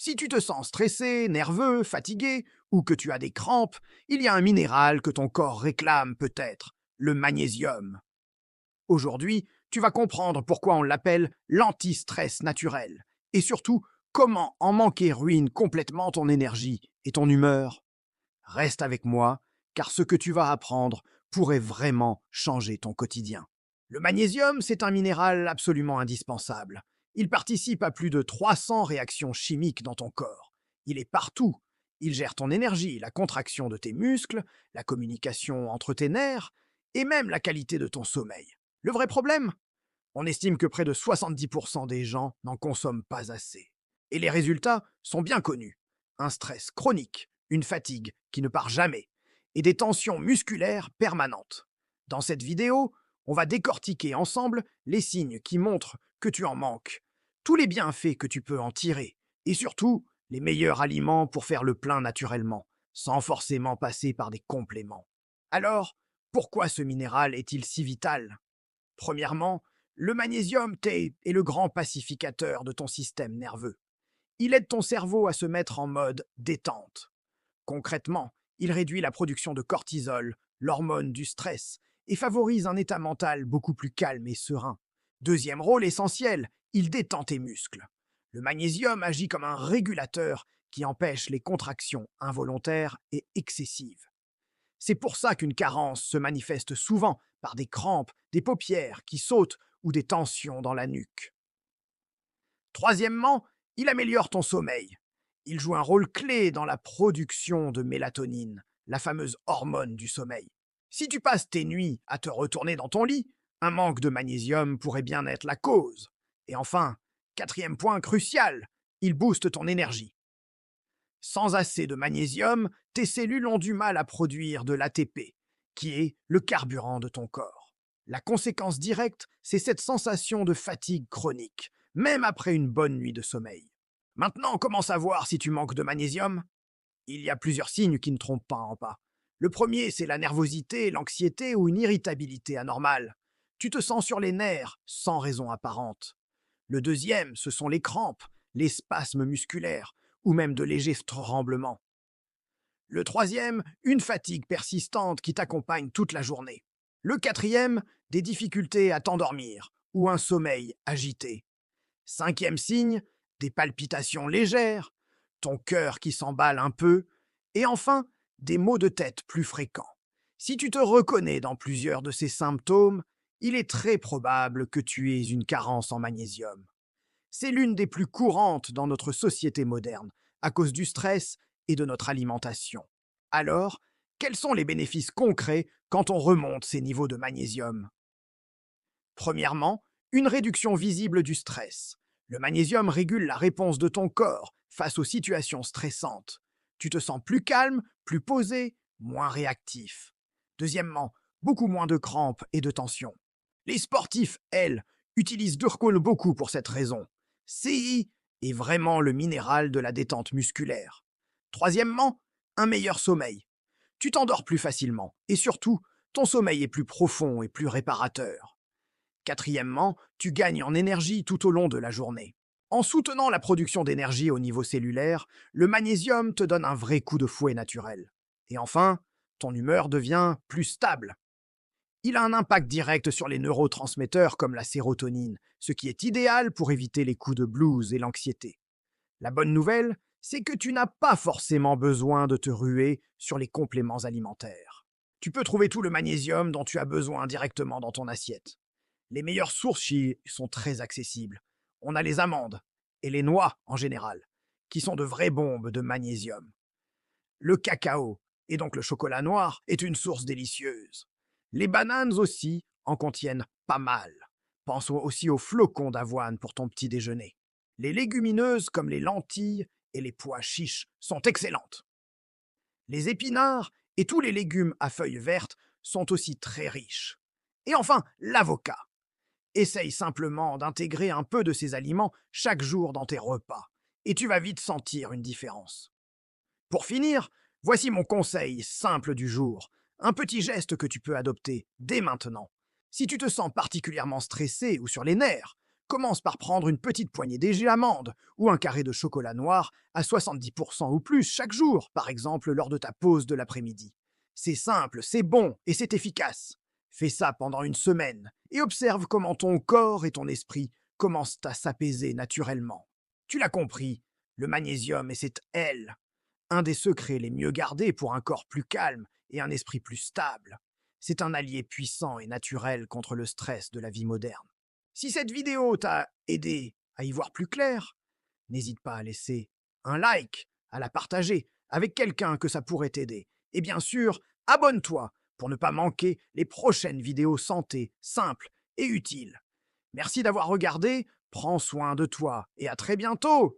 Si tu te sens stressé, nerveux, fatigué, ou que tu as des crampes, il y a un minéral que ton corps réclame peut-être, le magnésium. Aujourd'hui, tu vas comprendre pourquoi on l'appelle l'anti-stress naturel, et surtout comment en manquer ruine complètement ton énergie et ton humeur. Reste avec moi, car ce que tu vas apprendre pourrait vraiment changer ton quotidien. Le magnésium, c'est un minéral absolument indispensable. Il participe à plus de 300 réactions chimiques dans ton corps. Il est partout. Il gère ton énergie, la contraction de tes muscles, la communication entre tes nerfs, et même la qualité de ton sommeil. Le vrai problème? On estime que près de 70% des gens n'en consomment pas assez. Et les résultats sont bien connus. Un stress chronique, une fatigue qui ne part jamais, et des tensions musculaires permanentes. Dans cette vidéo, on va décortiquer ensemble les signes qui montrent que tu en manques, tous les bienfaits que tu peux en tirer, et surtout les meilleurs aliments pour faire le plein naturellement, sans forcément passer par des compléments. Alors, pourquoi ce minéral est-il si vital? Premièrement, le magnésium T est le grand pacificateur de ton système nerveux. Il aide ton cerveau à se mettre en mode détente. Concrètement, il réduit la production de cortisol, l'hormone du stress, et favorise un état mental beaucoup plus calme et serein. Deuxième rôle essentiel, il détend tes muscles. Le magnésium agit comme un régulateur qui empêche les contractions involontaires et excessives. C'est pour ça qu'une carence se manifeste souvent par des crampes, des paupières qui sautent ou des tensions dans la nuque. Troisièmement, il améliore ton sommeil. Il joue un rôle clé dans la production de mélatonine, la fameuse hormone du sommeil. Si tu passes tes nuits à te retourner dans ton lit, un manque de magnésium pourrait bien être la cause. Et enfin, quatrième point crucial, il booste ton énergie. Sans assez de magnésium, tes cellules ont du mal à produire de l'ATP, qui est le carburant de ton corps. La conséquence directe, c'est cette sensation de fatigue chronique, même après une bonne nuit de sommeil. Maintenant, comment savoir si tu manques de magnésium? Il y a plusieurs signes qui ne trompent pas en pas. Le premier, c'est la nervosité, l'anxiété ou une irritabilité anormale. Tu te sens sur les nerfs, sans raison apparente. Le deuxième, ce sont les crampes, les spasmes musculaires, ou même de légers tremblements. Le troisième, une fatigue persistante qui t'accompagne toute la journée. Le quatrième, des difficultés à t'endormir ou un sommeil agité. Cinquième signe, des palpitations légères, ton cœur qui s'emballe un peu, et enfin, des maux de tête plus fréquents. Si tu te reconnais dans plusieurs de ces symptômes, il est très probable que tu aies une carence en magnésium. C'est l'une des plus courantes dans notre société moderne, à cause du stress et de notre alimentation. Alors, quels sont les bénéfices concrets quand on remonte ces niveaux de magnésium? Premièrement, une réduction visible du stress. Le magnésium régule la réponse de ton corps face aux situations stressantes. Tu te sens plus calme, plus posé, moins réactif. Deuxièmement, beaucoup moins de crampes et de tensions. Les sportifs, elles, utilisent Durkol beaucoup pour cette raison. CI est vraiment le minéral de la détente musculaire. Troisièmement, un meilleur sommeil. Tu t'endors plus facilement et surtout, ton sommeil est plus profond et plus réparateur. Quatrièmement, tu gagnes en énergie tout au long de la journée. En soutenant la production d'énergie au niveau cellulaire, le magnésium te donne un vrai coup de fouet naturel. Et enfin, ton humeur devient plus stable. Il a un impact direct sur les neurotransmetteurs comme la sérotonine, ce qui est idéal pour éviter les coups de blues et l'anxiété. La bonne nouvelle, c'est que tu n'as pas forcément besoin de te ruer sur les compléments alimentaires. Tu peux trouver tout le magnésium dont tu as besoin directement dans ton assiette. Les meilleures sources sont très accessibles. On a les amandes et les noix en général, qui sont de vraies bombes de magnésium. Le cacao, et donc le chocolat noir, est une source délicieuse. Les bananes aussi en contiennent pas mal. Pense aussi aux flocons d'avoine pour ton petit déjeuner. Les légumineuses comme les lentilles et les pois chiches sont excellentes. Les épinards et tous les légumes à feuilles vertes sont aussi très riches. Et enfin, l'avocat. Essaye simplement d'intégrer un peu de ces aliments chaque jour dans tes repas, et tu vas vite sentir une différence. Pour finir, voici mon conseil simple du jour, un petit geste que tu peux adopter dès maintenant. Si tu te sens particulièrement stressé ou sur les nerfs, Commence par prendre une petite poignée d'amandes ou un carré de chocolat noir à 70% ou plus chaque jour, par exemple lors de ta pause de l'après-midi. C'est simple, c'est bon et c'est efficace. Fais ça pendant une semaine et observe comment ton corps et ton esprit commencent à s'apaiser naturellement. Tu l'as compris, le magnésium et cette L, un des secrets les mieux gardés pour un corps plus calme et un esprit plus stable. C'est un allié puissant et naturel contre le stress de la vie moderne. Si cette vidéo t'a aidé à y voir plus clair, n'hésite pas à laisser un like, à la partager avec quelqu'un que ça pourrait t'aider. Et bien sûr, abonne-toi pour ne pas manquer les prochaines vidéos santé simples et utiles. Merci d'avoir regardé, prends soin de toi et à très bientôt!